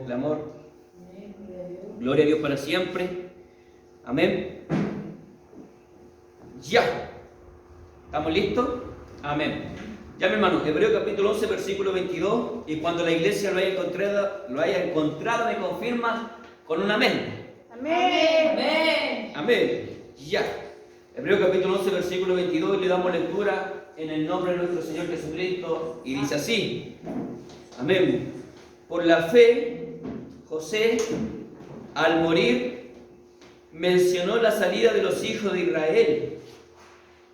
clamor. Gloria a Dios para siempre. Amén. Ya. ¿Estamos listos? Amén. Ya, mi hermano, Hebreos capítulo 11, versículo 22. Y cuando la iglesia lo haya encontrado, me confirma con un amén. Amén. Amén. Amén. Ya. Hebreos capítulo 11, versículo 22. Y le damos lectura en el nombre de nuestro Señor Jesucristo. Y dice así. Amén. Por la fe, José, al morir, mencionó la salida de los hijos de Israel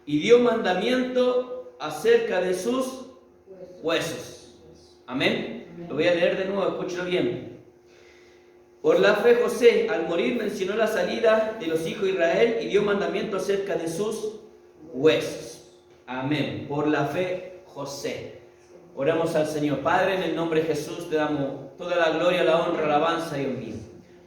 y dio mandamiento acerca de sus huesos. Amén. Lo voy a leer de nuevo, escúchelo bien. Por la fe, José, al morir, mencionó la salida de los hijos de Israel y dio mandamiento acerca de sus huesos. Amén. Por la fe, José. Oramos al Señor. Padre, en el nombre de Jesús te damos toda la gloria, la honra, la alabanza y honor.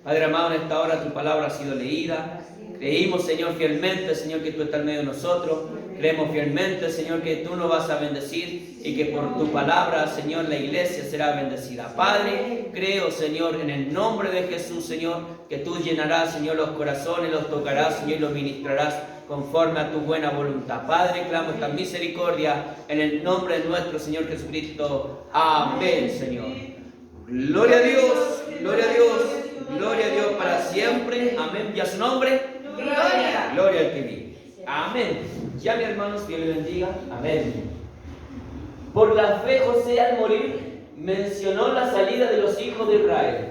Padre amado, en esta hora tu palabra ha sido leída. Creímos, Señor, fielmente, Señor, que tú estás en medio de nosotros. Creemos fielmente, Señor, que tú nos vas a bendecir y que por tu palabra, Señor, la iglesia será bendecida. Padre, creo, Señor, en el nombre de Jesús, Señor, que tú llenarás, Señor, los corazones, los tocarás, Señor, y los ministrarás conforme a tu buena voluntad. Padre, clamo esta misericordia en el nombre de nuestro Señor Jesucristo. Amén, Señor. Gloria a Dios, gloria a Dios, gloria a Dios para siempre. Amén. ¿Y a su nombre? Gloria. Gloria al que vive. Amén. Ya, mis hermanos, Dios les bendiga. Amén. Por la fe, José al morir mencionó la salida de los hijos de Israel.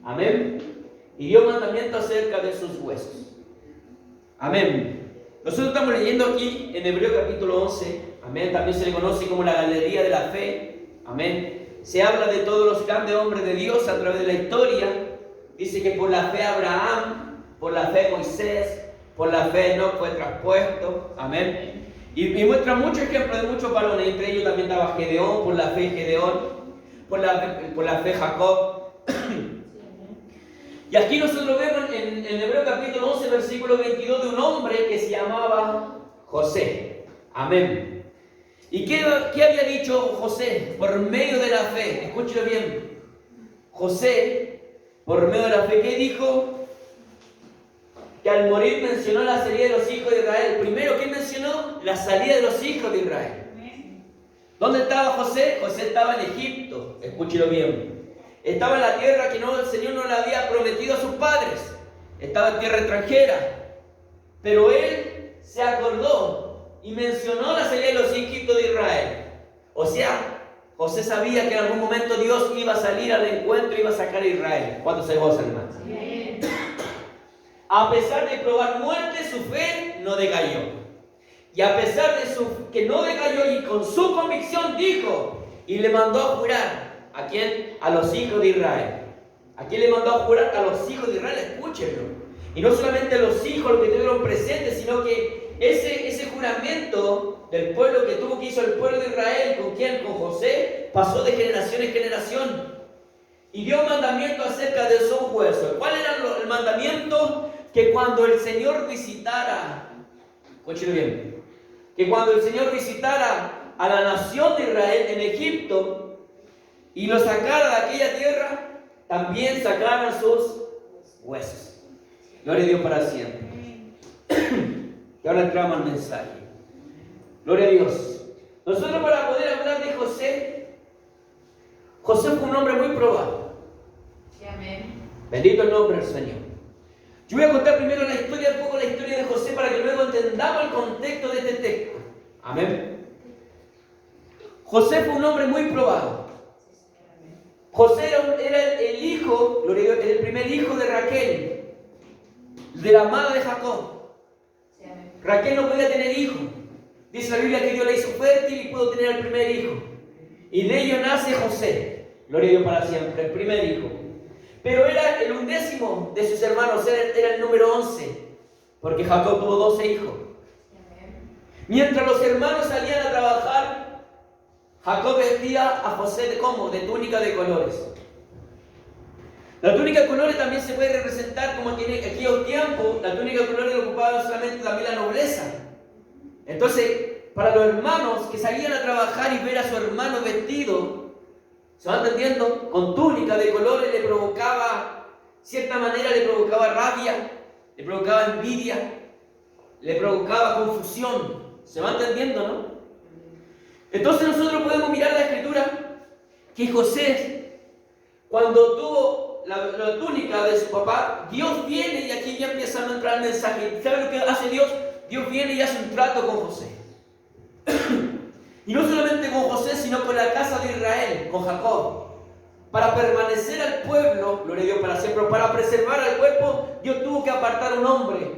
Amén. Y dio mandamiento acerca de sus huesos. Amén. Nosotros estamos leyendo aquí en Hebreos capítulo 11. Amén. También se le conoce como la galería de la fe. Amén. Se habla de todos los grandes hombres de Dios a través de la historia. Dice que por la fe Abraham, por la fe Moisés, por la fe Enoc fue traspuesto. Amén. Y muestra muchos ejemplos de muchos varones. Entre ellos también estaba Gedeón, por la fe Gedeón, por la fe Jacob. Y aquí nosotros vemos en Hebreos capítulo 11, versículo 22, de un hombre que se llamaba José. Amén. ¿Y qué había dicho José? Por medio de la fe. Escúchelo bien. José, por medio de la fe, ¿qué dijo? Que al morir mencionó la salida de los hijos de Israel. Primero, ¿qué mencionó? La salida de los hijos de Israel. ¿Dónde estaba José? José estaba en Egipto. Escúchelo bien. Estaba en la tierra que el Señor no le había prometido a sus padres. Estaba en tierra extranjera. Pero él se acordó y mencionó la salida de los hijos de Israel. O sea, José sabía que en algún momento Dios iba a salir al encuentro y iba a sacar a Israel. ¿Cuántos se gozan, hermanos? A pesar de probar muerte, su fe no decayó. Y a pesar de que no decayó, y con su convicción dijo, y le mandó a jurar. ¿A quién? A los hijos de Israel. ¿A quién le mandó a jurar? A los hijos de Israel. Escúchenlo. Y no solamente a los hijos, los que estuvieron presentes, sino que ese juramento del pueblo que hizo el pueblo de Israel, ¿con quién? Con José, pasó de generación en generación. Y dio mandamiento acerca de sus huesos. ¿Cuál era el mandamiento? Que cuando el Señor visitara, escúchenlo bien, que cuando el Señor visitara a la nación de Israel en Egipto, y lo sacara de aquella tierra, también sacaran sus huesos. Gloria a Dios para siempre. Y ahora entramos al mensaje. Gloria a Dios. Nosotros, para poder hablar de José fue un hombre muy probado. Sí, amén. Bendito el nombre del Señor. Yo voy a contar primero un poco la historia de José, para que luego entendamos el contexto de este texto. Amén. José fue un hombre muy probado. José era el hijo, el primer hijo de Raquel, de la amada de Jacob. Raquel no podía tener hijo. Dice la Biblia que Dios la hizo fértil y pudo tener el primer hijo. Y de ello nace José. Gloria a Dios para siempre, el primer hijo. Pero era el 11º de sus hermanos, era el número 11, porque Jacob tuvo 12 hijos. Mientras los hermanos salían a trabajar, Jacob vestía a José de túnica de colores. La túnica de colores también se puede representar, como tiene aquellos tiempos, la túnica de colores ocupaba solamente también la nobleza. Entonces, para los hermanos que salían a trabajar y ver a su hermano vestido, ¿se va entendiendo? Con túnica de colores, le cierta manera le provocaba rabia, le provocaba envidia, le provocaba confusión. ¿Se va entendiendo, no? Entonces nosotros podemos mirar la Escritura que José, cuando tuvo la túnica de su papá, Dios viene, y aquí ya empieza a entrar el mensaje. ¿Sabe lo que hace Dios? Dios viene y hace un trato con José. Y no solamente con José, sino con la casa de Israel, con Jacob. Para permanecer al pueblo, gloria a Dios para siempre, para preservar al cuerpo, Dios tuvo que apartar a un hombre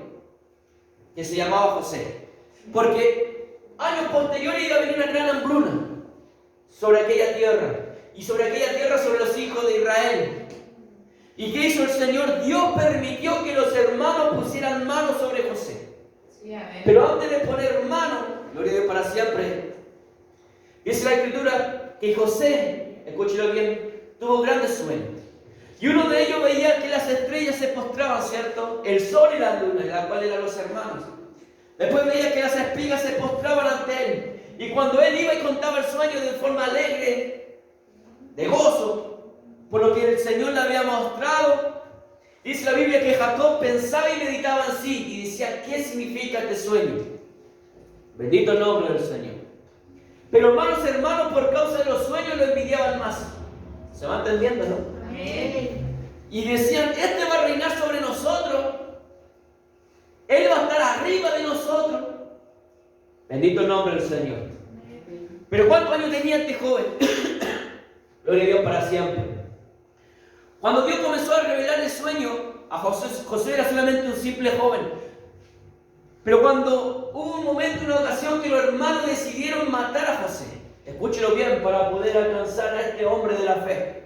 que se llamaba José. Porque años posteriores iba a venir una gran hambruna sobre aquella tierra. Y sobre aquella tierra, sobre los hijos de Israel. ¿Y qué hizo el Señor? Dios permitió que los hermanos pusieran manos sobre José. Sí, amén. Pero antes de poner mano, gloria a Dios para siempre, dice la Escritura que José, escúchelo bien, tuvo grandes sueños. Y uno de ellos veía que las estrellas se postraban, ¿cierto? El sol y la luna, la cual eran los hermanos. Después veía que las espigas se postraban ante él. Y cuando él iba y contaba el sueño de forma alegre, de gozo, por lo que el Señor le había mostrado, dice la Biblia que Jacob pensaba y meditaba en sí y decía, ¿qué significa este sueño? Bendito el nombre del Señor. Pero hermanos, por causa de los sueños lo envidiaban más. ¿Se va entendiendo, no? Amén. Y decían, este va a reinar sobre nosotros. Él va a estar arriba de nosotros. Bendito el nombre del Señor. Pero ¿cuántos años tenía este joven? Gloria a Dios para siempre. Cuando Dios comenzó a revelar el sueño a José, José era solamente un simple joven. Pero cuando hubo un momento, una ocasión que los hermanos decidieron matar a José, escúchelo bien para poder alcanzar a este hombre de la fe.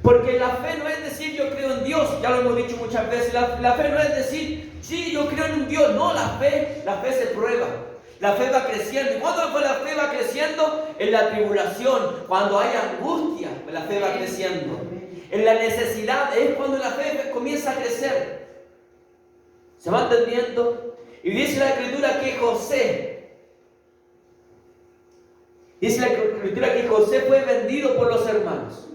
Porque la fe no es decir yo creo en Dios, ya lo hemos dicho muchas veces. La fe no es decir sí, yo creo en un Dios. No, la fe se prueba. La fe va creciendo. ¿Y cuándo la fe va creciendo? En la tribulación, cuando hay angustia, la fe va creciendo. En la necesidad es cuando la fe comienza a crecer. ¿Se va entendiendo? Y dice la Escritura que José fue vendido por los hermanos.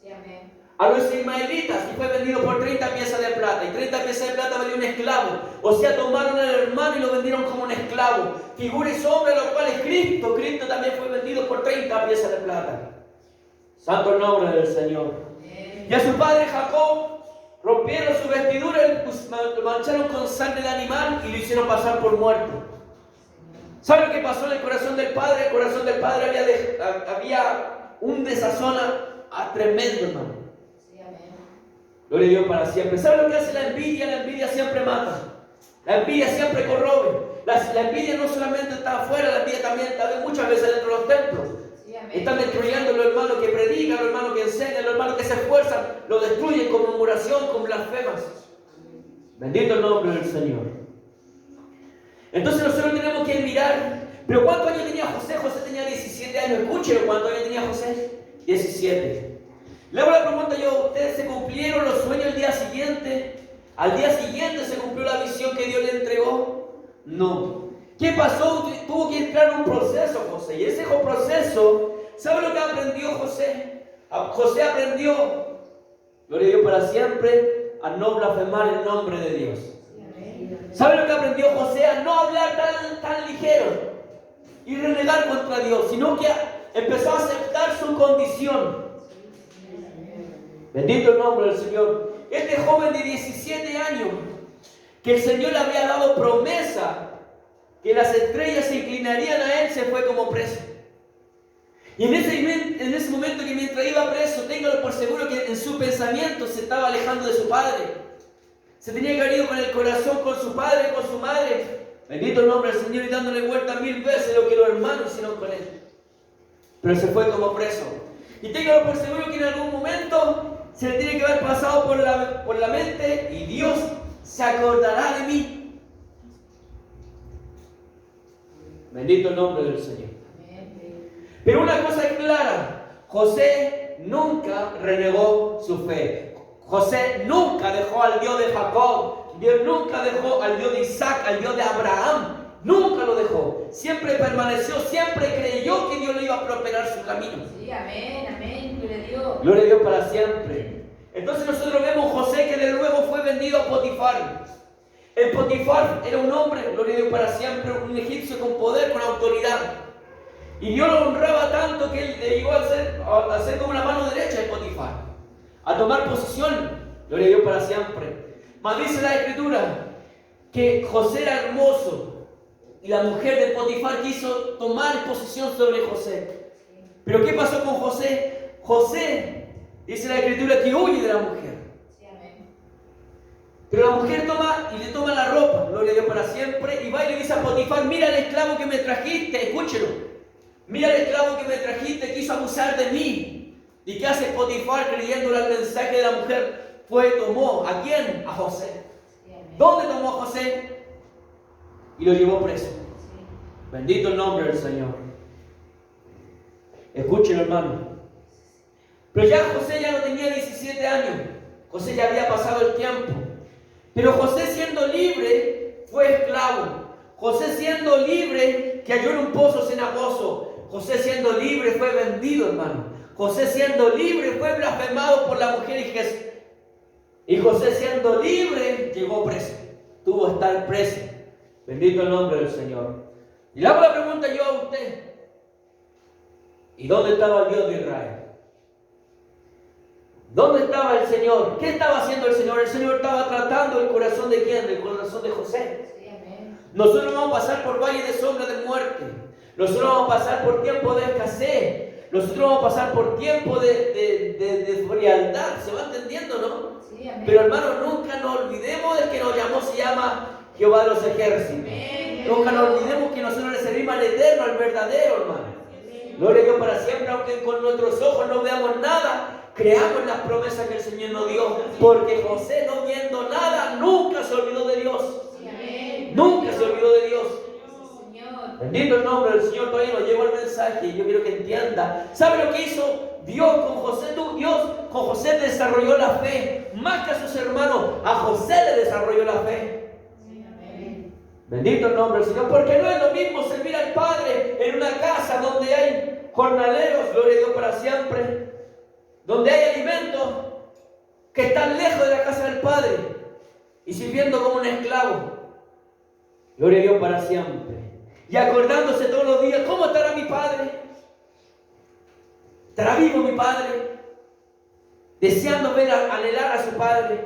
Sí, amén. A los ismaelitas y fue vendido por 30 piezas de plata. Y 30 piezas de plata valía un esclavo. O sea, tomaron al hermano y lo vendieron como un esclavo. Figura y sombra de lo cual es Cristo. Cristo también fue vendido por 30 piezas de plata. Santo el nombre del Señor. Y a su padre Jacob rompieron su vestidura, lo mancharon con sangre de animal y lo hicieron pasar por muerto. ¿Sabe lo que pasó en el corazón del padre? El corazón del padre había un desazón tremendo, hermano. Sí, amén. Gloria a Dios para siempre. ¿Sabe lo que hace la envidia? La envidia siempre mata. La envidia siempre corrobe. La envidia no solamente está afuera, la envidia también está muchas veces dentro de los templos. Sí, amén. Están destruyendo a los hermanos que predican, los hermanos que enseñan, los hermanos que se esfuerzan, lo destruyen con murmuración, con blasfemas. Bendito el nombre del Señor. Entonces nosotros tenemos que mirar, pero ¿cuántos años tenía José? José tenía 17 años. Escúchelo, ¿cuántos años tenía José? 17. Luego la pregunta yo, ¿ustedes se cumplieron los sueños el día siguiente? ¿Al día siguiente se cumplió la visión que Dios le entregó? No. ¿Qué pasó? Tuvo que entrar en un proceso, José. Y ese proceso, ¿sabe lo que aprendió José? José aprendió, gloria a Dios para siempre, a no blasfemar el nombre de Dios. ¿Sabe lo que aprendió José? A no hablar tan ligero y renegar contra Dios, sino que empezó a aceptar su condición. Bendito el nombre del Señor. Este joven de 17 años, que el Señor le había dado promesa que las estrellas se inclinarían a él, se fue como preso. Y en ese momento que mientras iba preso, téngalo por seguro que en su pensamiento se estaba alejando de su padre. Se tenía que haber ido con el corazón con su padre, con su madre. Bendito el nombre del Señor, y dándole vuelta 1000 veces lo que los hermanos hicieron con él. Pero se fue como preso. Y téngalo por seguro que en algún momento se le tiene que haber pasado por la mente, y Dios se acordará de mí. Bendito el nombre del Señor. Pero una cosa es clara, José nunca renegó su fe. José nunca dejó al Dios de Jacob. Dios nunca dejó al Dios de Isaac, al Dios de Abraham. Nunca lo dejó. Siempre permaneció, siempre creyó que Dios le iba a prosperar su camino. Sí, amén, amén. Gloria a Dios. Gloria a Dios para siempre. Entonces nosotros vemos José que de luego fue vendido a Potifar. El Potifar era un hombre, gloria a Dios para siempre, un egipcio con poder, con autoridad. Y Dios lo honraba tanto que él le llegó a ser como una mano derecha de Potifar, a tomar posición, gloria a Dios para siempre. Mas dice la Escritura que José era hermoso y la mujer de Potifar quiso tomar posición sobre José. Pero ¿qué pasó con José? José, dice la Escritura, que huye de la mujer. Pero la mujer toma y le toma la ropa, gloria a Dios para siempre, y va y le dice a Potifar: mira el esclavo que me trajiste, escúchelo. Mira el esclavo que me trajiste, quiso abusar de mí. ¿Y qué hace Potifar creyendo al mensaje de la mujer? Tomó, ¿a quién? A José. ¿Dónde tomó a José? Y lo llevó preso. Bendito el nombre del Señor. Escúchelo, hermano. Pero ya José ya no tenía 17 años. José ya había pasado el tiempo. Pero José, siendo libre, fue esclavo. José, siendo libre, cayó en un pozo cenagoso. José, siendo libre, fue vendido, hermano. José, siendo libre, fue blasfemado por la mujer. Y José, siendo libre, llegó preso. Tuvo que estar preso. Bendito el nombre del Señor. Y le hago la pregunta yo a usted: ¿y dónde estaba el Dios de Israel? ¿Dónde estaba el Señor? ¿Qué estaba haciendo el Señor? El Señor estaba tratando el corazón de ¿quién? El corazón de José. Nosotros vamos a pasar por valles de sombra de muerte. Nosotros vamos a pasar por tiempo de escasez. Nosotros vamos a pasar por tiempo de frialdad. ¿Se va entendiendo, no? Sí, pero hermano, nunca nos olvidemos del que nos llamó, se llama Jehová de los ejércitos. Nunca nos olvidemos que nosotros le servimos al eterno, al verdadero, hermano. Gloria a Dios para siempre, aunque con nuestros ojos no veamos nada. Creamos las promesas que el Señor nos dio, porque José, no viendo nada, nunca se olvidó de Dios. Nunca se olvidó de Dios. Bendito el nombre del Señor. Todavía nos llegó el mensaje y yo quiero que entienda. ¿Sabe lo que hizo Dios con José? Dios con José desarrolló la fe más que a sus hermanos. A José le desarrolló la fe. Bendito el nombre del Señor, porque no es lo mismo servir al Padre en una casa donde hay jornaleros, gloria a Dios para siempre, donde hay alimentos, que están lejos de la casa del Padre y sirviendo como un esclavo. Gloria a Dios para siempre. Y acordándose todos los días: ¿cómo estará mi Padre? ¿Estará vivo mi Padre? Deseando ver, anhelar a su Padre.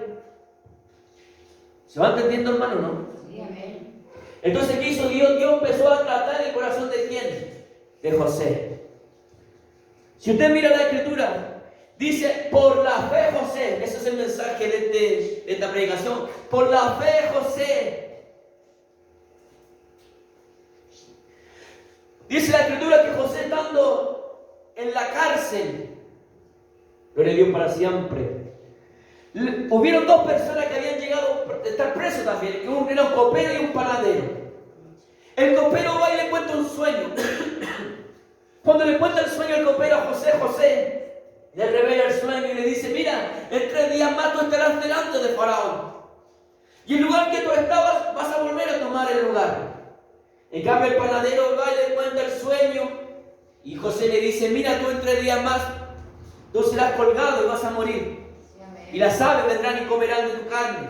¿Se va entendiendo, hermano, no? Sí, amén. Entonces, ¿qué hizo Dios? Dios empezó a tratar el corazón de ¿quién? De José. Si usted mira la Escritura, dice: por la fe José. Ese es el mensaje de esta predicación. Por la fe José. Dice la Escritura que José, estando en la cárcel, gloria a Dios para siempre, hubieron dos personas que habían llegado a estar presos también, que era un copero y un panadero. El copero va y le cuenta un sueño. Cuando le cuenta el sueño el copero a José, José le revela el sueño y le dice: mira, en 3 días más tú estarás delante de Faraón. Y el lugar que tú estabas, vas a volver a tomar el lugar. En cambio el panadero va y le cuenta el sueño y José le dice: mira, tú en 3 días más tú serás colgado y vas a morir. Y las aves vendrán y comerán de tu carne.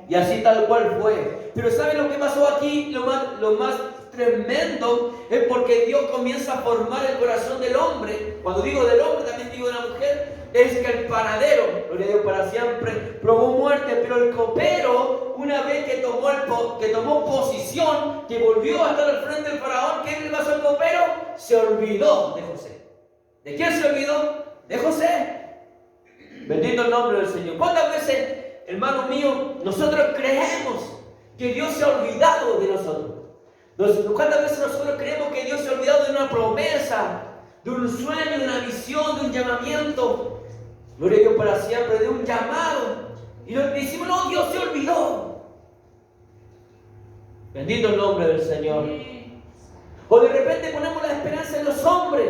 Y así tal cual fue. Pero ¿saben lo que pasó aquí? Lo más tremendo es porque Dios comienza a formar el corazón del hombre. Cuando digo del hombre también digo de la mujer. Es que el panadero, gloria a Dios para siempre, probó muerte, pero el copero, una vez que tomó posición, que volvió a estar al frente del faraón, ¿qué le pasó al copero? Se olvidó de José. ¿De quién se olvidó? De José. Bendito el nombre del Señor. ¿Cuántas veces, hermano mío, nosotros creemos que Dios se ha olvidado de nosotros? ¿Cuántas veces nosotros creemos que Dios se ha olvidado de una promesa, de un sueño, de una visión, de un llamamiento? Gloria a Dios para siempre, de un llamado. Y nos decimos: no, Dios se olvidó. Bendito el nombre del Señor. O de repente ponemos la esperanza en los hombres.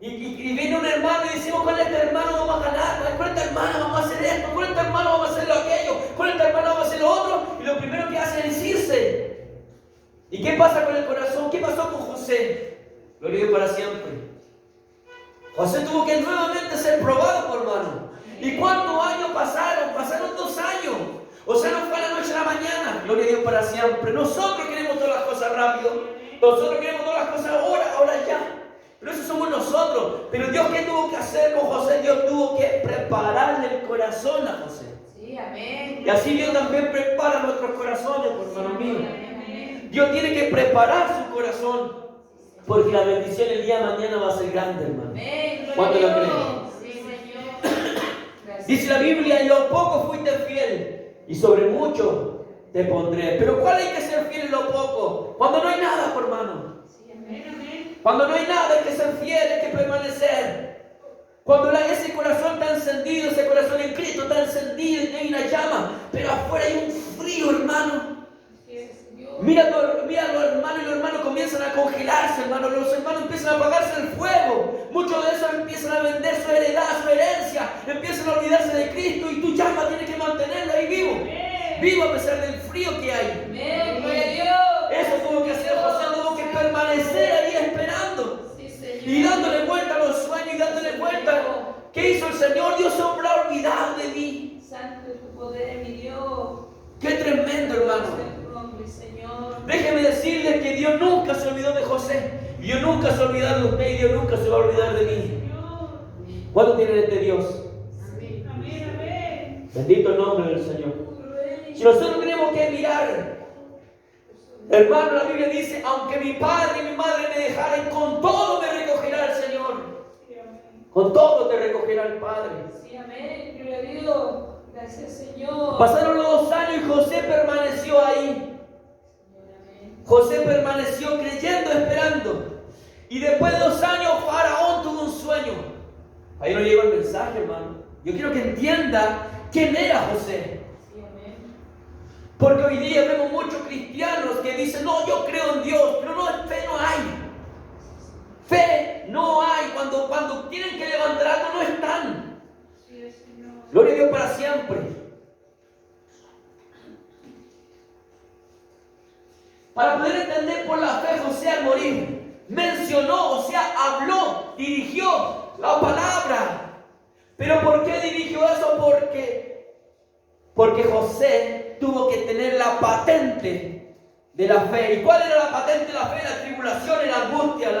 Y viene un hermano y decimos: con este hermano vamos a ganar, con esta hermana vamos a hacer esto, con este hermano vamos a hacer aquello, con esta hermana vamos a hacer lo otro. Y lo primero que hace es irse. ¿Y qué pasa con el corazón? ¿Qué pasó con José? Gloria a Dios para siempre. José tuvo que nuevamente ser probado, por hermano. ¿Y cuántos Gloria a Dios para siempre. Nosotros queremos todas las cosas rápido. Nosotros queremos todas las cosas ahora ya. Pero eso somos nosotros. Pero Dios, ¿qué tuvo que hacer con José? Dios tuvo que prepararle el corazón a José. Sí, amén. Y así Dios también prepara nuestros corazones, hermano mío. Amén. Dios tiene que preparar su corazón. Porque la bendición el día de mañana va a ser grande, hermano. Amén. ¿Cuánto lo creen? Sí, Señor. Gracias. Dice la Biblia, en lo poco fuiste fiel y sobre mucho te pondré. Pero ¿cuál hay que ser fiel en lo poco? Cuando no hay nada, hermano. Sí, amén. Cuando no hay nada hay que ser fiel, hay que permanecer. Cuando ese corazón está encendido, ese corazón en Cristo está encendido y hay una llama, pero afuera hay un frío, hermano. Mira los hermanos y los hermanos comienzan a congelarse, hermano. Los hermanos empiezan a apagarse el fuego. Muchos de esos empiezan a vender su heredad, su herencia. Empiezan a olvidarse de Cristo y tu llama tiene que mantenerla ahí vivo. Vivo a pesar del frío que hay. Amén. Gloria a Dios. Eso tuvo que hacer José, tuvo que permanecer ahí esperando. Sí, Señor. Y dándole vuelta a los sueños y dándole vuelta. ¿Qué hizo el Señor? Dios se habrá olvidado de mí. Santo es tu poder, mi Dios. Qué tremendo, hermano. Señor. Déjeme decirle que Dios nunca se olvidó de José. Y Dios nunca se olvidó de usted y Dios nunca se va a olvidar de mí. ¿Cuánto tiene este Dios? Amén. Amén. Bendito el nombre del Señor. Si nosotros tenemos que mirar, hermano, la Biblia dice, aunque mi padre y mi madre me dejaren, con todo me recogerá el Señor. Con todo te recogerá el Padre. Sí, amén. Gloria a Dios. Gracias, Señor. Pasaron los 2 años y José permaneció ahí. José permaneció creyendo, esperando. Y después de 2 años, Faraón tuvo un sueño. Ahí no llegó el mensaje, hermano. Yo quiero que entienda quién era José. Sí, amén. Porque hoy día vemos muchos cristianos que dicen, no, yo creo en Dios, pero no, fe no hay. Fe no hay. Cuando tienen que levantar algo, no están. Sí, Señor. Gloria a Dios para siempre. Para poder entender por la fe, José al morir mencionó, o sea, habló, dirigió la palabra. ¿Pero por qué dirigió eso? Porque José tuvo que tener la patente de la fe. ¿Y cuál era la patente de la fe? La tribulación, la angustia,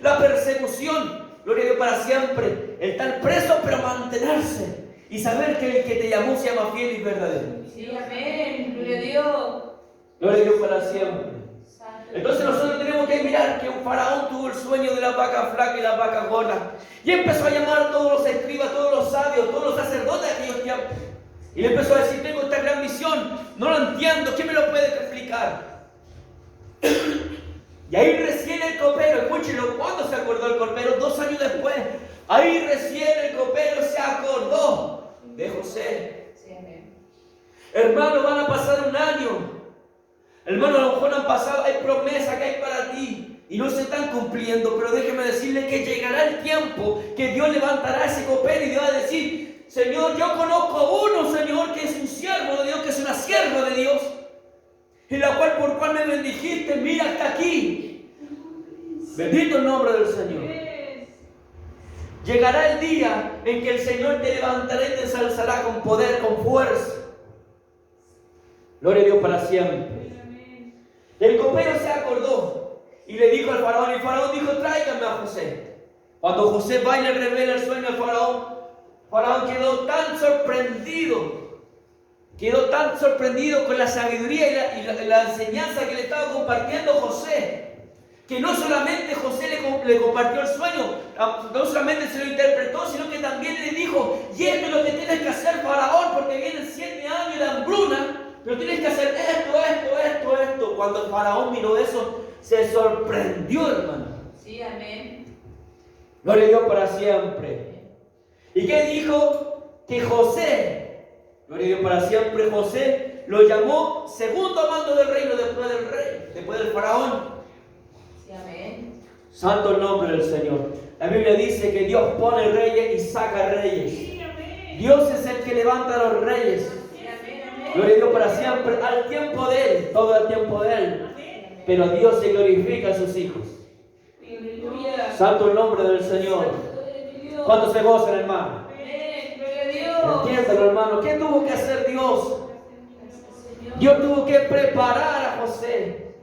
la persecución. Gloria a Dios para siempre. El estar preso, pero mantenerse. Y saber que el que te llamó se llama fiel y verdadero. Sí, amén. Gloria a Dios. Gloria a Dios para siempre. Santo. Entonces nosotros tenemos que mirar que un faraón tuvo el sueño de la vaca flaca y la vaca gorda. Y empezó a llamar a todos los escribas, todos los sabios, todos los sacerdotes de aquellos tiempos. Y le empezó a decir, tengo esta gran misión, no lo entiendo, ¿quién me lo puede explicar? Y ahí recién el copero, escúchenlo, ¿cuándo se acordó el copero? 2 años después. Ahí recién el copero se acordó de José. Sí, amén. Hermano, van a pasar 1 año. Hermano, a lo mejor han pasado, hay promesas que hay para ti y no se están cumpliendo, pero déjeme decirle que llegará el tiempo que Dios levantará a ese copero y Dios va a decir, Señor, yo conozco a uno, Señor, que es un siervo de Dios, que es una sierva de Dios, en la cual por cual me bendijiste, mira hasta aquí. Bendito el nombre del Señor. Llegará el día en que el Señor te levantará y te ensalzará con poder, con fuerza. Gloria a Dios para siempre. El copero se acordó y le dijo al faraón, y el faraón dijo, tráigame a José. Cuando José va y le revela el sueño al faraón quedó tan sorprendido con la sabiduría y la enseñanza que le estaba compartiendo José, que no solamente José le compartió el sueño, no solamente se lo interpretó, sino que también le dijo, y esto es lo que tienes que hacer, faraón, porque vienen 7 años de hambruna, pero tienes que hacer esto. Cuando el faraón miró eso, se sorprendió, hermano. Sí, amén. Gloria a Dios para siempre. ¿Y qué dijo? Que José, gloria a Dios para siempre, José lo llamó segundo a mando del reino después del rey, después del faraón. Sí, amén. Santo el nombre del Señor. La Biblia dice que Dios pone reyes y saca reyes. Dios es el que levanta a los reyes. Gloria a Dios para siempre, al tiempo de Él, todo el tiempo de Él. Pero Dios se glorifica a sus hijos. Aleluya. Santo el nombre del Señor. ¿Cuántos se gozan, hermano? Amén. Gloria a Dios. Entiéndelo, hermano. ¿Qué tuvo que hacer Dios? Dios tuvo que preparar a José.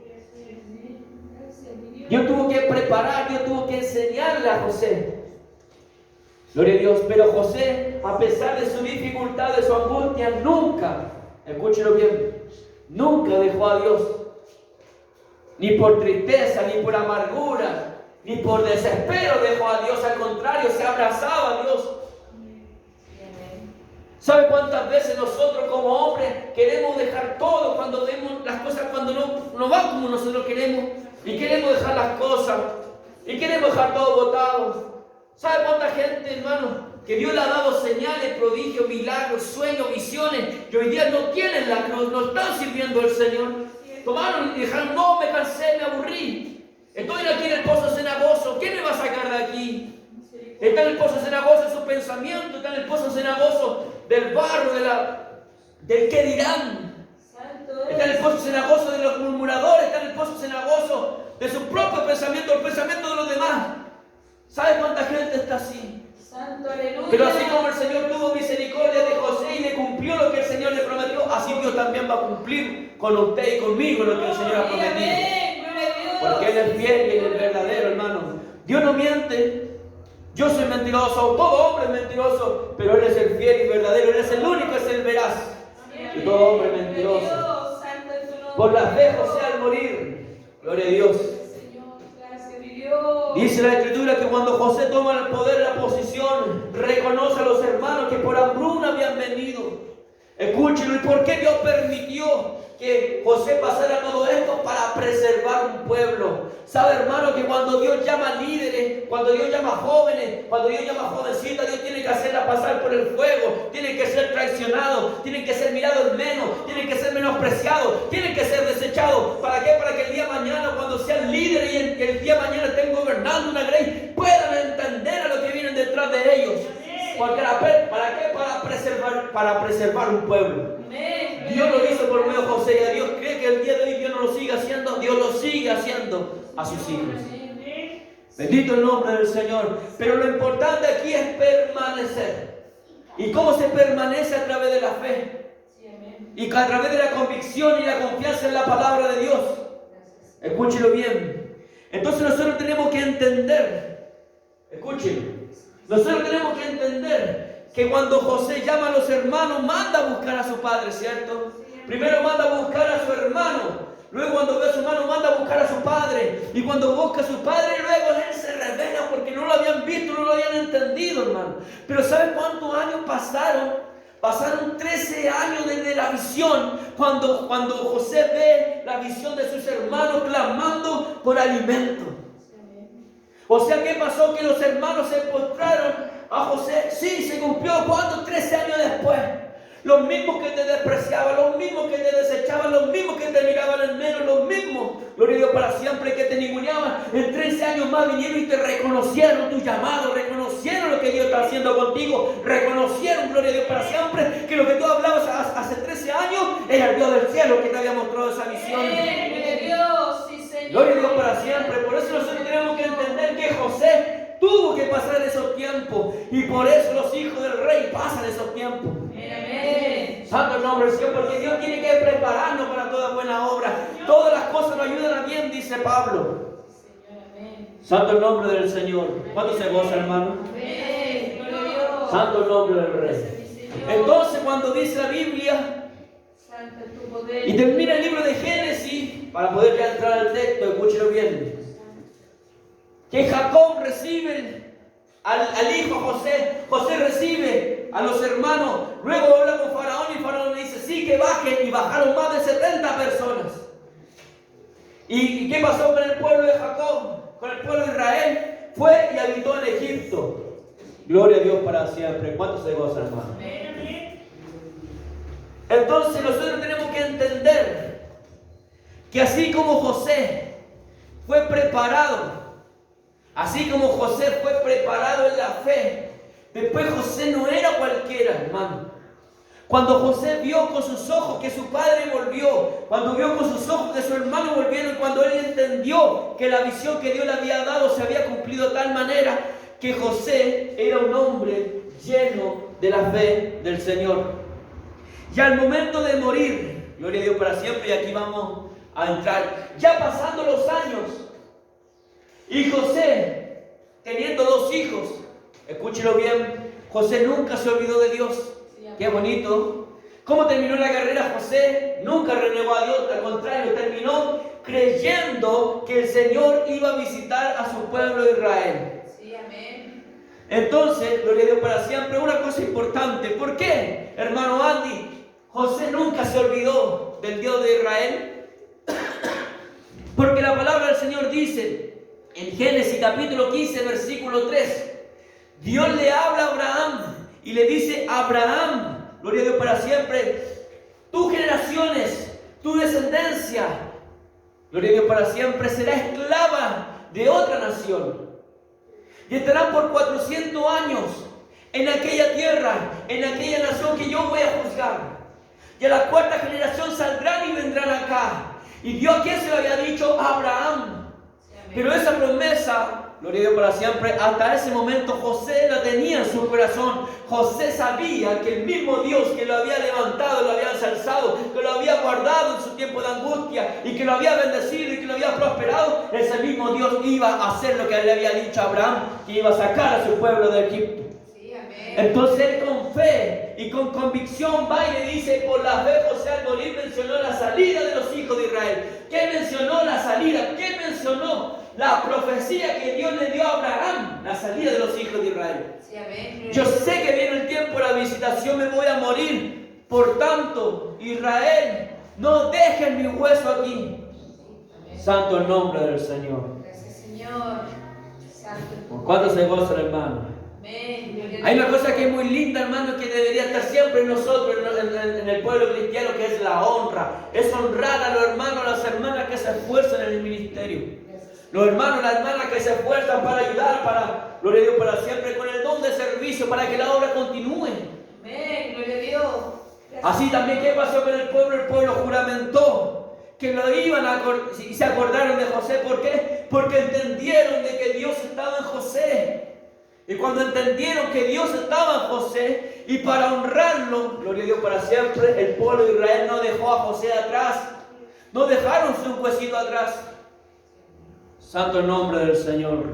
Dios tuvo que preparar, Dios tuvo que enseñarle a José. Gloria a Dios. Pero José, a pesar de su dificultad, de su angustia, nunca, escúchelo bien, nunca dejó a Dios. Ni por tristeza, ni por amargura, ni por desespero dejó a Dios. Al contrario, se abrazaba a Dios. ¿Sabe cuántas veces nosotros como hombres queremos dejar todo cuando vemos las cosas, cuando no van como nosotros queremos? Y queremos dejar las cosas. Y queremos dejar todo botado. ¿Sabe cuánta gente, hermano, que Dios le ha dado señales, prodigios, milagros, sueños, visiones, y hoy día no tienen la cruz, no están sirviendo al Señor? Tomaron y dijeron, no, me cansé, me aburrí. Estoy aquí en el pozo cenagoso, ¿quién me va a sacar de aquí? Está en el pozo cenagoso de su pensamiento, está en el pozo cenagoso del barro, del que dirán. Está en el pozo cenagoso de los murmuradores, está en el pozo cenagoso de su propio pensamiento, el pensamiento de los demás. ¿Sabe cuánta gente está así? Santo, aleluya. Pero así como el Señor tuvo misericordia de José y le cumplió lo que el Señor le prometió, así Dios también va a cumplir con usted y conmigo lo que el Señor ha prometido. Porque Él es fiel y Él es verdadero, hermano. Dios no miente. Yo soy mentiroso, todo hombre es mentiroso, pero Él es el fiel y verdadero. Él es el único, es el veraz. Y todo hombre es mentiroso. Por la fe José al morir, gloria a Dios. Dice la Escritura que cuando José toma el poder, la posición, reconoce a los hermanos que por hambruna habían venido. Escúchenlo. ¿Y por qué Dios permitió que José pasara todo esto? Para preservar un pueblo. ¿Sabe, hermano, que cuando Dios llama líderes, cuando Dios llama jóvenes, cuando Dios llama jovencitas, Dios tiene que hacerla pasar por el fuego, tienen que ser traicionados, tienen que ser mirados en menos, tienen que ser menospreciados, tienen que ser desechados? ¿Para qué? Para que el día de mañana, cuando sean líderes y que el día de mañana estén gobernando una grey, puedan entender a lo que vienen detrás de ellos. Porque ¿para qué? Para preservar un pueblo. Dios lo hizo por medio de José, y a Dios cree que el día de hoy Dios no lo sigue haciendo. Dios lo sigue haciendo a sus hijos. Bendito el nombre del Señor. Pero lo importante aquí es permanecer. ¿Y cómo se permanece? A través de la fe. Y a través de la convicción y la confianza en la palabra de Dios. Escúchelo bien. Entonces nosotros tenemos que entender. Escúchelo. Nosotros tenemos que entender que cuando José llama a los hermanos, manda a buscar a su padre, ¿cierto? Primero manda a buscar a su hermano. Luego cuando ve a su hermano, manda a buscar a su padre. Y cuando busca a su padre, luego él se revela porque no lo habían visto, no lo habían entendido, hermano. Pero ¿saben cuántos años pasaron? Pasaron 13 años desde la visión, cuando José ve la visión de sus hermanos clamando por alimento. O sea, ¿qué pasó? Que los hermanos se postraron a José. Sí, se cumplió. ¿Cuándo? 13 años después. Los mismos que te despreciaban, los mismos que te desechaban, los mismos que te miraban en menos, los mismos, gloria a Dios para siempre, que te ninguneaban, en 13 años más vinieron y te reconocieron tu llamado, reconocieron lo que Dios está haciendo contigo, reconocieron, gloria a Dios para siempre, que lo que tú hablabas hace 13 años era el Dios del cielo que te había mostrado esa visión. Gloria a Dios para siempre. Por eso nosotros tenemos que entender que José tuvo que pasar esos tiempos, y por eso los hijos del rey pasan esos tiempos. Santo el nombre del Señor, porque Dios tiene que prepararnos para toda buena obra. Todas las cosas nos ayudan a bien, dice Pablo. Santo el nombre del Señor. ¿Cuánto se goza, hermano? Santo el nombre del Rey. Entonces, cuando dice la Biblia, y termina el libro de Génesis, para poder ya entrar al texto, escúchelo bien, que Jacob recibe al hijo José, José recibe a los hermanos, luego habla con Faraón y Faraón le dice, sí, que bajen, y bajaron más de 70 personas. ¿Y qué pasó con el pueblo de Jacob? Con el pueblo de Israel, fue y habitó en Egipto. Gloria a Dios para siempre. ¿Cuánto se goza, hermano? Entonces nosotros tenemos que entender que así como José fue preparado, así como José fue preparado en la fe, después José no era cualquiera, hermano. Cuando José vio con sus ojos que su padre volvió, cuando vio con sus ojos que su hermano volvieron, cuando él entendió que la visión que Dios le había dado se había cumplido de tal manera que José era un hombre lleno de la fe del Señor. Y al momento de morir, gloria a Dios para siempre, y aquí vamos a entrar. Ya pasando los años, y José, teniendo 2 hijos, escúchelo bien, José nunca se olvidó de Dios. Qué bonito. ¿Cómo terminó la carrera José? Nunca renegó a Dios, al contrario, terminó creyendo que el Señor iba a visitar a su pueblo de Israel. Sí, amén. Entonces, gloria a Dios para siempre, una cosa importante. ¿Por qué, hermano Andy, José nunca se olvidó del Dios de Israel? Porque la palabra del Señor dice, en Génesis capítulo 15, versículo 3, Dios le habla a Abraham y le dice, Abraham, gloria a Dios para siempre, tus generaciones, tu descendencia, gloria a Dios para siempre, será esclava de otra nación. Y estarán por 400 años en aquella tierra, en aquella nación que yo voy a juzgar. Y a la 4ª generación saldrán y vendrán acá. Y Dios, ¿a quién se lo había dicho? A Abraham. Pero esa promesa, gloria a Dios para siempre, hasta ese momento José la tenía en su corazón. José sabía que el mismo Dios que lo había levantado, lo había ensalzado, que lo había guardado en su tiempo de angustia y que lo había bendecido y que lo había prosperado, ese mismo Dios iba a hacer lo que le había dicho a Abraham, que iba a sacar a su pueblo de Egipto. Sí, amén. Entonces él con fe y con convicción va y le dice, por la fe José al morir mencionó la salida de los hijos de Israel. ¿Qué mencionó la salida? ¿Qué mencionó? La profecía que Dios le dio a Abraham, la salida de los hijos de Israel. Sí, amén. Yo sé que viene el tiempo de la visitación, me voy a morir. Por tanto, Israel, no dejen mi hueso aquí. Amén. Santo el nombre del Señor. Gracias, Señor. Santo. ¿Cuántos se gozan, hermano? Amén. Gloria a Hay Dios. una cosa que es muy linda, hermano, que debería estar siempre en nosotros, en el pueblo cristiano, que es la honra. Es honrar a los hermanos, a las hermanas que se esfuerzan en el ministerio. Los hermanos, las hermanas que se esfuerzan para ayudar, para, gloria a Dios, para siempre, con el don de servicio, para que la obra continúe. Amén. Gloria a Dios. Gracias. Así también, ¿qué pasó con el pueblo? El pueblo juramentó que lo iban a y se acordaron de José. ¿Por qué? Porque entendieron de que Dios estaba en José. Y cuando entendieron que Dios estaba en José, y para honrarlo, gloria a Dios para siempre, el pueblo de Israel no dejó a José atrás. No dejaron su huesito atrás. Santo el nombre del Señor.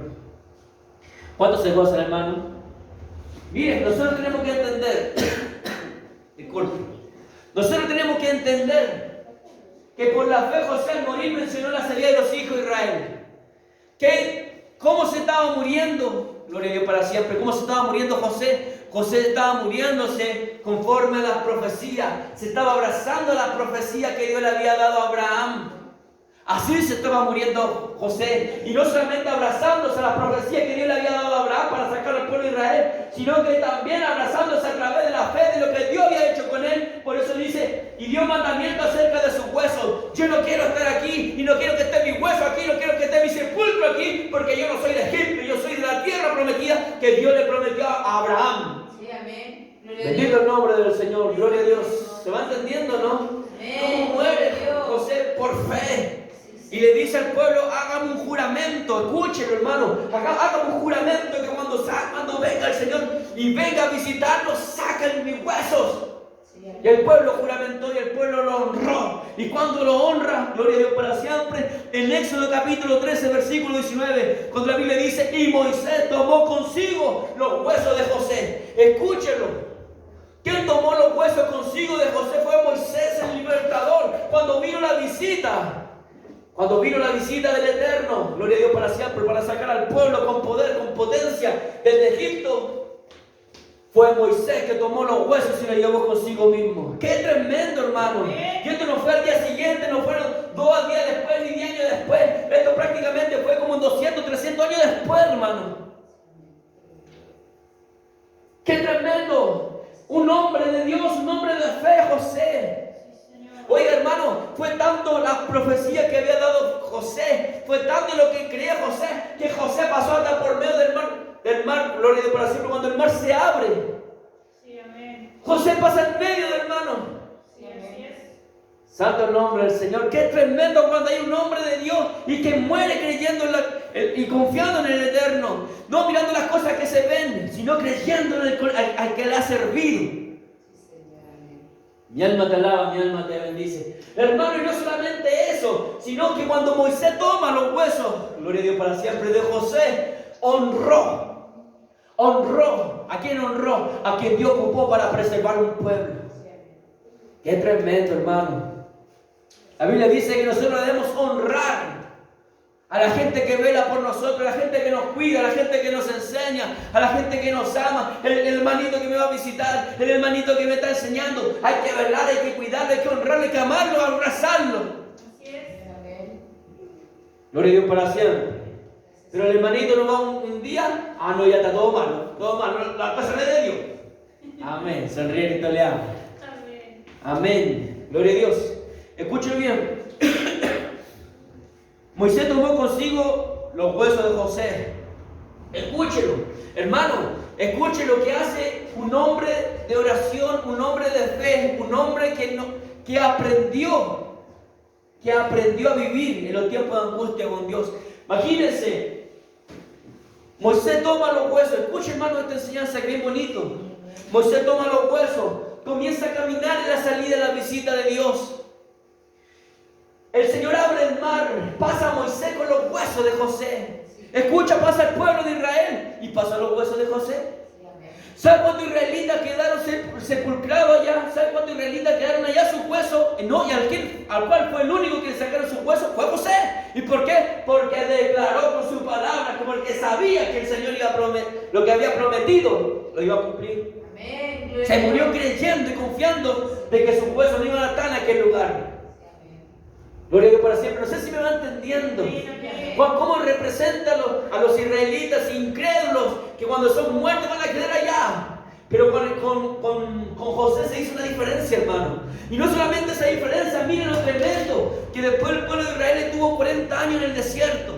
¿Cuántos se gozan, hermano? Miren, nosotros tenemos que entender, disculpe, nosotros tenemos que entender que por la fe José al morir mencionó la salida de los hijos de Israel. ¿Cómo se estaba muriendo? Gloria a Dios para siempre. ¿Cómo se estaba muriendo José? José estaba muriéndose conforme a las profecías. Se estaba abrazando a la profecía que Dios le había dado a Abraham. Así se estaba muriendo José. Y no solamente abrazándose a la profecía que Dios le había dado a Abraham para sacar al pueblo de Israel, sino que también abrazándose a través de la fe de lo que Dios había hecho con él. Por eso dice, y dio mandamiento acerca de sus huesos. Yo no quiero estar aquí y no quiero que esté mi hueso aquí, no quiero que esté mi sepulcro aquí, porque yo no soy de Egipto, yo soy de la tierra prometida que Dios le prometió a Abraham. Sí, amén. Gloria a Bendito Dios. el nombre del Señor, gloria a Dios. ¿Se va entendiendo, no? Amén. ¿Cómo muere José? Por fe. Y le dice al pueblo, hagan un juramento, escúchenlo, hermano, hagan un juramento que cuando venga el Señor y venga a visitarnos, saquen mis huesos. Y el pueblo juramentó y el pueblo lo honró. Y cuando lo honra, gloria a Dios para siempre, en Éxodo capítulo 13, versículo 19, cuando la Biblia dice, y Moisés tomó consigo los huesos de José. Escúchenlo. ¿Quién tomó los huesos consigo de José? Fue Moisés, el libertador, cuando vino la visita. Cuando vino la visita del Eterno, gloria a Dios para siempre, para sacar al pueblo con poder, con potencia desde Egipto, fue Moisés que tomó los huesos y los llevó consigo mismo. ¡Qué tremendo, hermano! Y esto no fue al día siguiente, no fueron 2 días después ni 10 años después. Esto prácticamente fue como 200, 300 años después, hermano. ¡Qué tremendo! Un hombre de Dios, un hombre de fe, José. Oiga, hermano, fue tanto la profecía que había dado José, fue tanto lo que creía José, que José pasó hasta por medio del mar, gloria a Dios para siempre, cuando el mar se abre. Sí, amén. José pasa en medio, hermano. Sí, así es. Santo el nombre del Señor. Qué tremendo cuando hay un hombre de Dios y que muere creyendo y confiando en el Eterno. No mirando las cosas que se ven, sino creyendo en al que le ha servido. Mi alma te alaba, mi alma te bendice. Hermano, y no solamente eso, sino que cuando Moisés toma los huesos, gloria a Dios para siempre, de José, honró. ¿A quién honró? A quien Dios ocupó para preservar un pueblo. Qué tremendo, hermano. La Biblia dice que nosotros debemos honrar a la gente que vela por nosotros, a la gente que nos cuida, a la gente que nos enseña, a la gente que nos ama, el hermanito que me va a visitar, el hermanito que me está enseñando. Hay que velar, hay que cuidarlo, hay que honrarlo, hay que amarlo, abrazarlo. Así es. Gloria a Dios para siempre. Pero el hermanito no va un día, no, ya está todo malo, la cosa no es de Dios. Amén, sonríe y le ama. Amén. Amén, gloria a Dios. Escúchelo bien. Moisés tomó consigo los huesos de José. Escúchelo, hermano, escuche lo que hace un hombre de oración, un hombre de fe, un hombre que aprendió a vivir en los tiempos de angustia con Dios. Imagínense, Moisés toma los huesos. Escuche, hermano, esta enseñanza que es bien bonito. Moisés toma los huesos, comienza a caminar en la salida de la visita de Dios. El Señor abre el mar, pasa a Moisés con los huesos de José. Escucha, pasa el pueblo de Israel y pasa los huesos de José. ¿Sabe cuántos israelitas quedaron sepulcrados allá? ¿Sabe cuántos israelitas quedaron allá sus huesos? No, y al cual fue el único que le sacaron sus huesos fue José. ¿Y por qué? Porque declaró con su palabra, porque sabía que el Señor lo que había prometido lo iba a cumplir. Amén. Se murió creyendo y confiando de que sus huesos no iban a estar en aquel lugar. Gloria a Dios para siempre. No sé si me va entendiendo. ¿Cómo representa a los israelitas incrédulos que cuando son muertos van a quedar allá? Pero con José se hizo una diferencia, hermano. Y no solamente esa diferencia, miren lo tremendo, que después el pueblo de Israel estuvo 40 años en el desierto.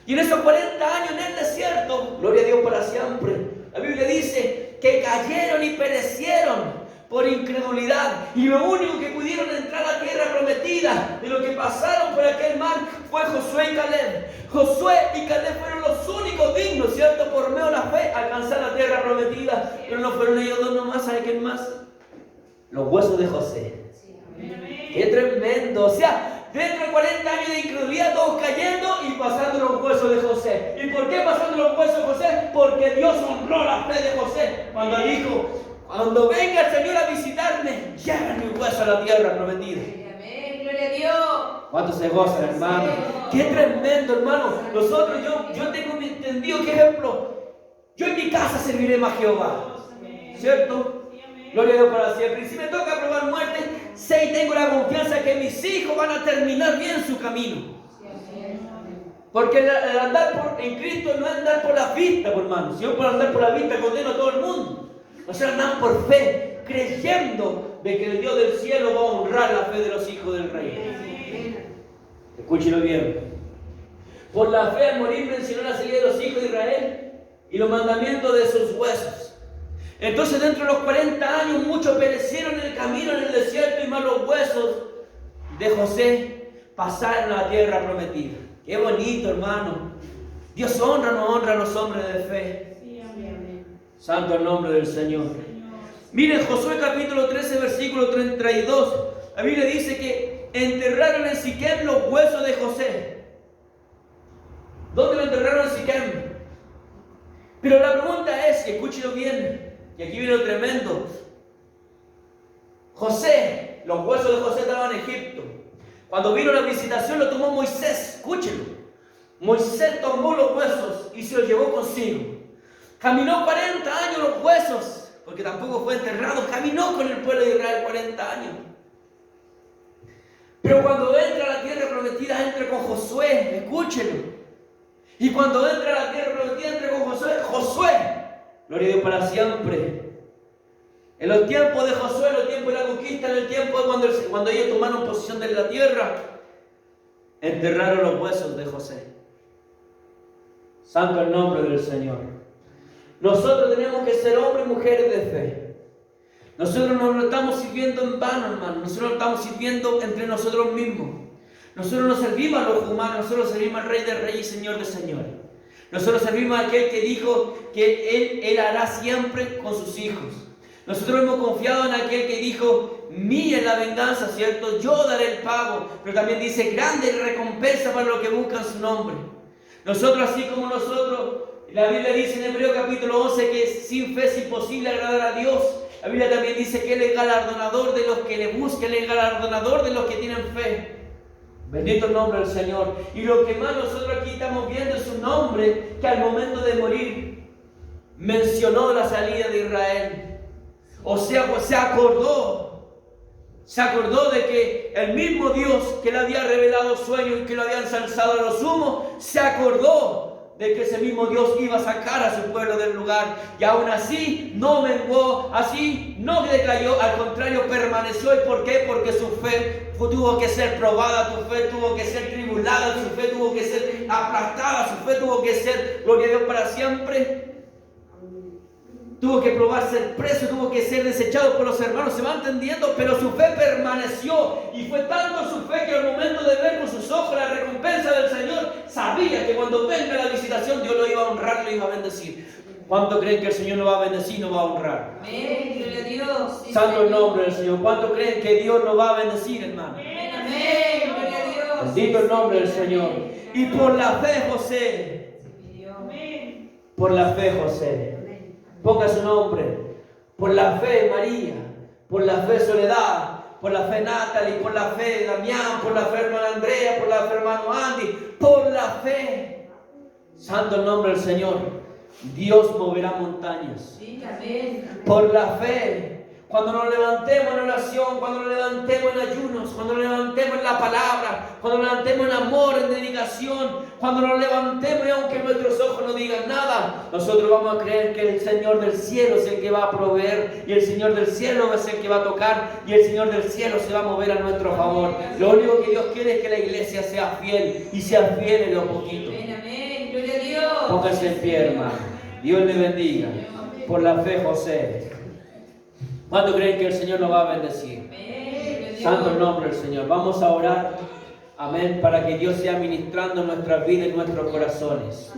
Y en esos 40 años en el desierto, gloria a Dios para siempre, la Biblia dice que cayeron y perecieron por incredulidad, y lo único que pudieron entrar a la tierra prometida de lo que pasaron por aquel mar fue Josué y Caleb. Josué y Caleb fueron los únicos dignos, ¿cierto? Por medio de la fe alcanzar la tierra prometida, pero no fueron ellos dos nomás. ¿Sabe quién más? Los huesos de José. ¡Qué tremendo! O sea, dentro de 40 años de incredulidad, todos cayendo y pasando los huesos de José. ¿Y por qué pasando los huesos de José? Porque Dios honró la fe de José cuando dijo: cuando venga el Señor a visitarme, lleven mi hueso a la tierra prometida. Amén, gloria a Dios. ¿Cuántos se gozan, hermano? Qué tremendo, hermano. Nosotros, yo tengo entendido que, ejemplo, yo en mi casa serviré más a Jehová, ¿cierto? Gloria a Dios para siempre. Y si me toca probar muerte, sé y tengo la confianza que mis hijos van a terminar bien su camino. Porque el andar en Cristo no es andar por la vista, hermano. Si yo por andar por la vista condeno a todo el mundo. Nosotros andamos por fe, creyendo de que el Dios del cielo va a honrar la fe de los hijos del rey. Escúchelo bien. Por la fe al morir mencionó la salida de los hijos de Israel y los mandamientos de sus huesos. Entonces dentro de los 40 años muchos perecieron en el camino en el desierto, y más los huesos de José pasaron a la tierra prometida. Qué bonito, hermano. Dios honra o no honra a los hombres de fe. Santo el nombre del Señor. Miren Josué capítulo 13 versículo 32. La Biblia dice que enterraron en Siquem los huesos de José. ¿Dónde lo enterraron en Siquem? Pero la pregunta es, escúchelo bien, y aquí viene lo tremendo. José, los huesos de José estaban en Egipto. Cuando vino la visitación lo tomó Moisés. Escúchelo. Moisés tomó los huesos y se los llevó consigo. Caminó 40 años los huesos, porque tampoco fue enterrado. Caminó con el pueblo de Israel 40 años. Pero cuando entra a la tierra prometida, entra con Josué. Escúchelo. Y cuando entra a la tierra prometida, entra con Josué. Gloria a Dios para siempre. En los tiempos de Josué, en los tiempos de la conquista, en el tiempo de cuando ellos tomaron posesión de la tierra, enterraron los huesos de José. Santo el nombre del Señor. Nosotros tenemos que ser hombres y mujeres de fe. Nosotros no nos estamos sirviendo en vano, hermano. Nosotros nos estamos sirviendo entre nosotros mismos. Nosotros no servimos a los humanos, nosotros servimos al Rey de Reyes y Señor de Señores. Nosotros servimos a aquel que dijo que Él hará siempre con sus hijos. Nosotros hemos confiado en aquel que dijo, mía es la venganza, ¿cierto? Yo daré el pago. Pero también dice, grande es la recompensa para los que buscan su nombre. Nosotros, así como nosotros, la Biblia dice en Hebreos capítulo 11 que sin fe es imposible agradar a Dios. La Biblia también dice que Él es galardonador de los que le buscan, Él es galardonador de los que tienen fe. Bendito el nombre del Señor. Y lo que más nosotros aquí estamos viendo es un hombre que al momento de morir mencionó la salida de Israel. O sea, pues se acordó de que el mismo Dios que le había revelado sueños y que lo había ensalzado a lo sumo, se acordó de que ese mismo Dios iba a sacar a su pueblo del lugar. Y aún así no menguó, así no decayó, al contrario permaneció. ¿Y por qué? Porque su fe tuvo que ser probada, tu fe tuvo que ser tribulada, su fe tuvo que ser aplastada, su fe tuvo que ser, gloria a Dios, para siempre. Tuvo que probar ser preso, tuvo que ser desechado por los hermanos, se va entendiendo, pero su fe permaneció. Y fue tanto su fe que al momento de ver con sus ojos la recompensa del Señor, sabía que cuando venga la visitación Dios lo iba a honrar, lo iba a bendecir. ¿Cuánto creen que el Señor lo va a bendecir y nos va a honrar? Amén, gloria a Dios. Santo el nombre del Señor. ¿Cuánto creen que Dios nos va a bendecir, hermano? Amén, gloria a Dios. Bendito el nombre del Señor. Y por la fe José, por la fe José, ponga su nombre, por la fe María, por la fe Soledad, por la fe Natalie, por la fe Damián, por la fe hermana Andrea, por la fe hermano Andy, por la fe. Santo el nombre del Señor. Dios moverá montañas. Sí, amén. Por la fe. Cuando nos levantemos en oración, cuando nos levantemos en ayunos, cuando nos levantemos en la palabra, cuando nos levantemos en amor, en dedicación, cuando nos levantemos y aunque nuestros ojos no digan nada, nosotros vamos a creer que el Señor del cielo es el que va a proveer y el Señor del cielo es el que va a tocar y el Señor del cielo se va a mover a nuestro favor. Lo único que Dios quiere es que la iglesia sea fiel y sea fiel en lo poquito. Amén, amén, gloria a Dios. Póngase en pie, hermano. Dios le bendiga. Por la fe, José. ¿Cuánto creen que el Señor nos va a bendecir? Santo el nombre del Señor. Vamos a orar, amén, para que Dios sea ministrando nuestras vidas y nuestros corazones.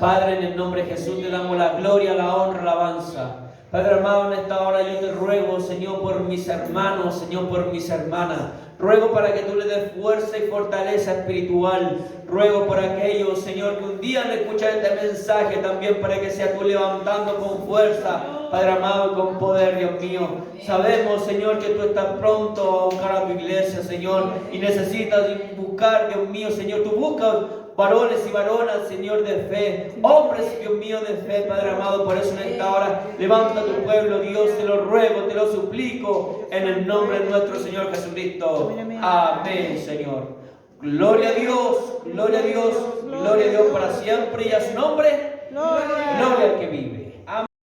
Padre, en el nombre de Jesús te damos la gloria, la honra, la alabanza. Padre amado, en esta hora yo te ruego, Señor, por mis hermanos, Señor, por mis hermanas. Ruego para que tú le des fuerza y fortaleza espiritual. Ruego por aquellos, Señor, que un día han escuchado este mensaje también para que sea tú levantando con fuerza, Padre amado, con poder, Dios mío. Sabemos, Señor, que tú estás pronto a buscar a tu iglesia, Señor, y necesitas buscar, Dios mío, Señor, tú buscas varones y varonas, Señor, de fe, hombres, Dios mío, de fe, Padre amado. Por eso en esta hora levanta a tu pueblo, Dios, te lo ruego, te lo suplico, en el nombre de nuestro Señor Jesucristo. Amén, Señor. Gloria a Dios, gloria a Dios, gloria a Dios para siempre, y a su nombre, gloria al que vive.